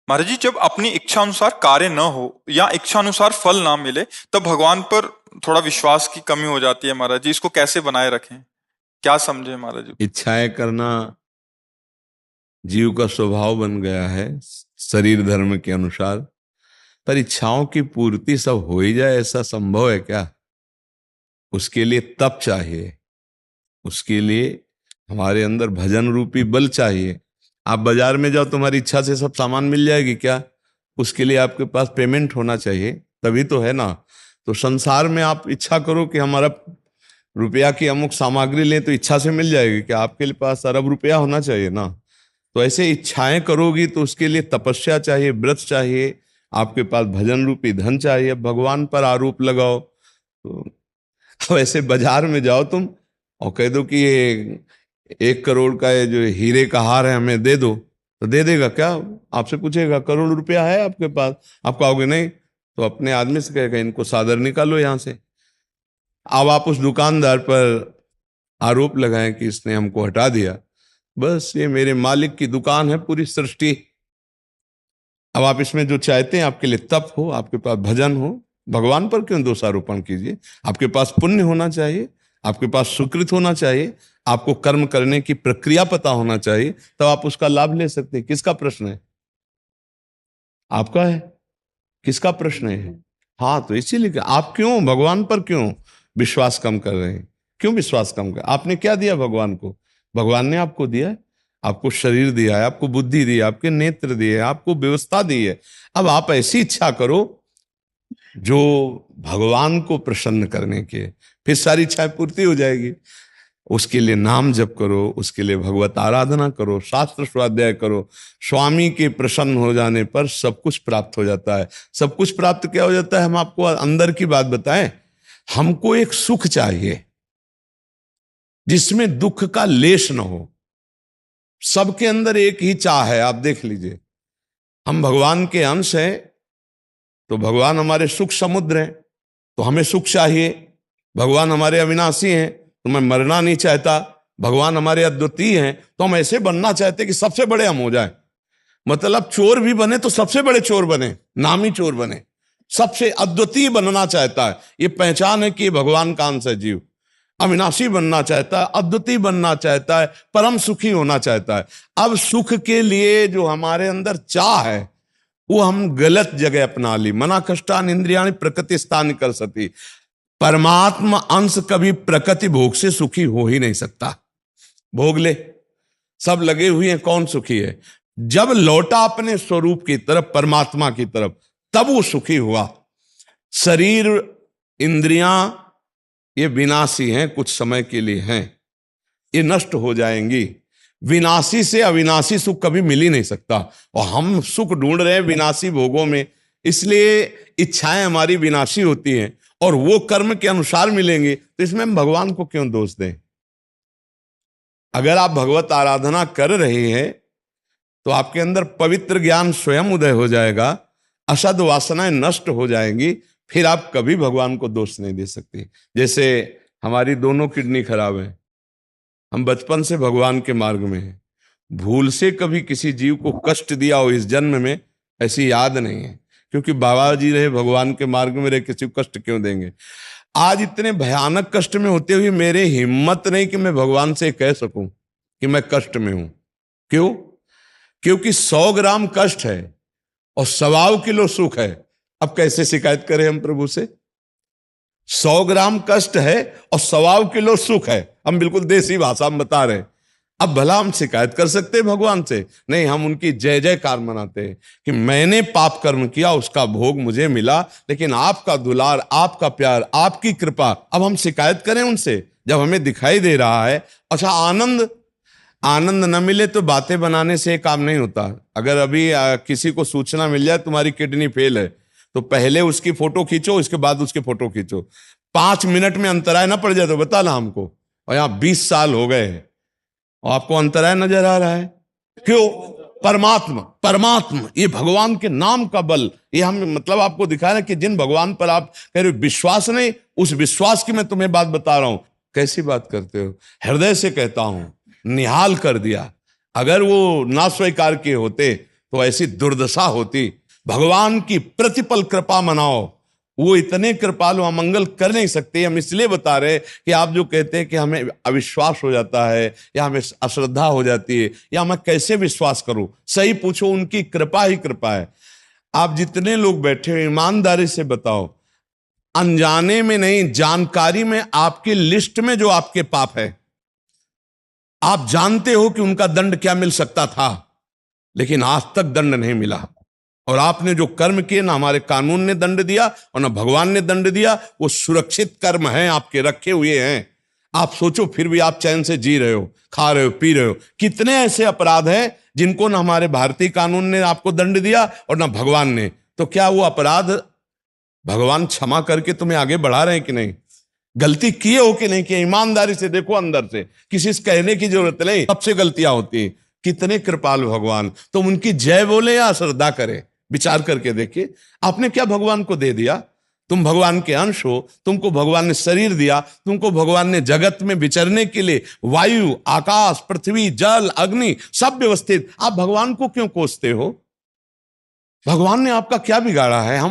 महाराज जी, जब अपनी इच्छा अनुसार कार्य न हो या इच्छा अनुसार फल ना मिले, तब भगवान पर थोड़ा विश्वास की कमी हो जाती है। महाराज जी, इसको कैसे बनाए रखें, क्या समझे महाराज जी? इच्छाएं करना जीव का स्वभाव बन गया है शरीर धर्म के अनुसार। पर इच्छाओं की पूर्ति सब हो ही जाए ऐसा संभव है क्या? उसके लिए तप चाहिए, उसके लिए हमारे अंदर भजन रूपी बल चाहिए। आप बाजार में जाओ, तुम्हारी इच्छा से सब सामान मिल जाएगी क्या? उसके लिए आपके पास पेमेंट होना चाहिए, तभी तो है ना। तो संसार में आप इच्छा करो कि हमारा रुपया की अमुक सामग्री लें, तो इच्छा से मिल जाएगी क्या? आपके पास अरब रुपया होना चाहिए ना। तो ऐसे इच्छाएं करोगी तो उसके लिए तपस्या चाहिए, व्रत चाहिए, आपके पास भजन रूपी धन चाहिए। भगवान पर आरोप लगाओ तो वैसे बाजार में जाओ तुम और कह दो कि ये 1 करोड़ का ये जो हीरे का हार है हमें दे दो, तो दे देगा क्या? आपसे पूछेगा करोड़ रुपया है आपके पास? आप कहोगे नहीं, तो अपने आदमी से कहेगा इनको सादर निकालो यहां से। अब आप उस दुकानदार पर आरोप लगाएं कि इसने हमको हटा दिया, बस ये मेरे मालिक की दुकान है पूरी सृष्टि। अब आप इसमें जो चाहते हैं, आपके लिए तप हो, आपके पास भजन हो, भगवान पर क्यों दोषारोपण कीजिए? आपके पास पुण्य होना चाहिए, आपके पास सुकृत होना चाहिए, आपको कर्म करने की प्रक्रिया पता होना चाहिए, तब आप उसका लाभ ले सकते हैं। किसका प्रश्न है? आपका है? किसका प्रश्न है? हाँ, तो इसीलिए आप क्यों भगवान पर क्यों विश्वास कम कर रहे हैं? क्यों विश्वास कम कर? आपने क्या दिया भगवान को? भगवान ने आपको दिया है, आपको शरीर दिया है, आपको बुद्धि दी है, आपके नेत्र दिए, आपको व्यवस्था दी है। अब आप ऐसी इच्छा करो जो भगवान को प्रसन्न करने के, फिर सारी इच्छाएं पूर्ति हो जाएगी। उसके लिए नाम जप करो, उसके लिए भगवत आराधना करो, शास्त्र स्वाध्याय करो। स्वामी के प्रसन्न हो जाने पर सब कुछ प्राप्त हो जाता है। सब कुछ प्राप्त क्या हो जाता है? हम आपको अंदर की बात बताएं। हमको एक सुख चाहिए जिसमें दुख का लेश न हो। सबके अंदर एक ही चाह है, आप देख लीजिए। हम भगवान के अंश हैं, तो भगवान हमारे सुख समुद्र हैं, तो हमें सुख चाहिए। भगवान हमारे अविनाशी हैं, तो मैं मरना नहीं चाहता। भगवान हमारे अद्वितीय हैं, तो हम ऐसे बनना चाहते कि सबसे बड़े हम हो जाएं। मतलब चोर भी बने तो सबसे बड़े चोर बने, नामी चोर बने, सबसे अद्वितीय बनना चाहता है। ये पहचान है कि ये भगवान का अंश है जीव। अविनाशी बनना चाहता है, अद्वितीय बनना चाहता है, परम सुखी होना चाहता है। अब सुख के लिए जो हमारे अंदर चाह है, वो हम गलत जगह अपना ली। मना कष्टान इंद्रियाणि प्रकृति स्थान कर सती। परमात्मा अंश कभी प्रकृति भोग से सुखी हो ही नहीं सकता। भोग ले, सब लगे हुए हैं, कौन सुखी है? जब लौटा अपने स्वरूप की तरफ, परमात्मा की तरफ, तब वो सुखी हुआ। शरीर इंद्रियां ये विनाशी हैं, कुछ समय के लिए हैं, ये नष्ट हो जाएंगी। विनाशी से अविनाशी सुख कभी मिल ही नहीं सकता, और हम सुख ढूंढ रहे हैं विनाशी भोगों में। इसलिए इच्छाएं हमारी विनाशी होती हैं, और वो कर्म के अनुसार मिलेंगे, तो इसमें हम भगवान को क्यों दोष दें? अगर आप भगवत आराधना कर रहे हैं तो आपके अंदर पवित्र ज्ञान स्वयं उदय हो जाएगा, असद वासनाएं नष्ट हो जाएंगी, फिर आप कभी भगवान को दोष नहीं दे सकते। जैसे हमारी दोनों किडनी खराब है, हम बचपन से भगवान के मार्ग में हैं, भूल से कभी किसी जीव को कष्ट दिया हो इस जन्म में, ऐसी याद नहीं है। क्योंकि बाबा जी रहे भगवान के मार्ग में रहे, किसी को कष्ट क्यों देंगे? आज इतने भयानक कष्ट में होते हुए मेरे हिम्मत नहीं कि मैं भगवान से कह सकूं कि मैं कष्ट में हूं। क्यों? क्योंकि 100 ग्राम कष्ट है और 1.25 किलो सुख है। अब कैसे शिकायत करें हम प्रभु से? 100 ग्राम कष्ट है और 1.25 किलो सुख है। हम बिल्कुल देसी भाषा में बता रहे हैं। अब भला हम शिकायत कर सकते हैं भगवान से? नहीं, हम उनकी जय जयकार मनाते हैं कि मैंने पाप कर्म किया, उसका भोग मुझे मिला, लेकिन आपका दुलार, आपका प्यार, आपकी कृपा। अब हम शिकायत करें उनसे जब हमें दिखाई दे रहा है? अच्छा, आनंद न मिले तो बातें बनाने से काम नहीं होता। अगर अभी किसी को सूचना मिल जाए तुम्हारी किडनी फेल है, तो पहले उसकी फोटो खींचो, इसके बाद उसकी फोटो खींचो। 5 मिनट में अंतराय ना पड़ जाए तो बता ना हमको। और यहाँ 20 साल हो गए हैं और आपको अंतराय नजर आ रहा है। क्यों? परमात्मा ये भगवान के नाम का बल, ये हम मतलब आपको दिखा रहे हैं कि जिन भगवान पर आप कह रहे हो विश्वास नहीं, उस विश्वास की मैं तुम्हें बात बता रहा हूं। कैसी बात करते हो? हृदय से कहता हूं, निहाल कर दिया। अगर वो ना स्वीकार किए होते तो ऐसी दुर्दशा होती। भगवान की प्रतिपल कृपा मनाओ, वो इतने कृपालु, अमंगल कर नहीं सकते। हम इसलिए बता रहे कि आप जो कहते हैं कि हमें अविश्वास हो जाता है या हमें अश्रद्धा हो जाती है या मैं कैसे विश्वास करूं, सही पूछो, उनकी कृपा ही कृपा है। आप जितने लोग बैठे हो ईमानदारी से बताओ, अनजाने में नहीं, जानकारी में आपकी लिस्ट में जो आपके पाप है, आप जानते हो कि उनका दंड क्या मिल सकता था, लेकिन आज तक दंड नहीं मिला। और आपने जो कर्म किए, ना हमारे कानून ने दंड दिया और ना भगवान ने दंड दिया, वो सुरक्षित कर्म हैं, आपके रखे हुए हैं। आप सोचो, फिर भी आप चैन से जी रहे हो, खा रहे हो, पी रहे हो। कितने ऐसे अपराध हैं जिनको ना हमारे भारतीय कानून ने आपको दंड दिया और ना भगवान ने। तो क्या वो अपराध भगवान क्षमा करके तुम्हें आगे बढ़ा रहे हैं कि नहीं? गलती किए हो कि नहीं किए? ईमानदारी से देखो, अंदर से, किसी से कहने की जरूरत नहीं, सबसे गलतियां होती हैं। कितने कृपालु भगवान। तो उनकी जय बोले या श्रद्धा करें, विचार करके देखिए। आपने क्या भगवान को दे दिया? तुम भगवान के अंश हो, तुमको भगवान ने शरीर दिया, तुमको भगवान ने जगत में विचरने के लिए वायु, आकाश, पृथ्वी, जल, अग्नि सब व्यवस्थित। आप भगवान को क्यों कोसते हो? भगवान ने आपका क्या बिगाड़ा है? हम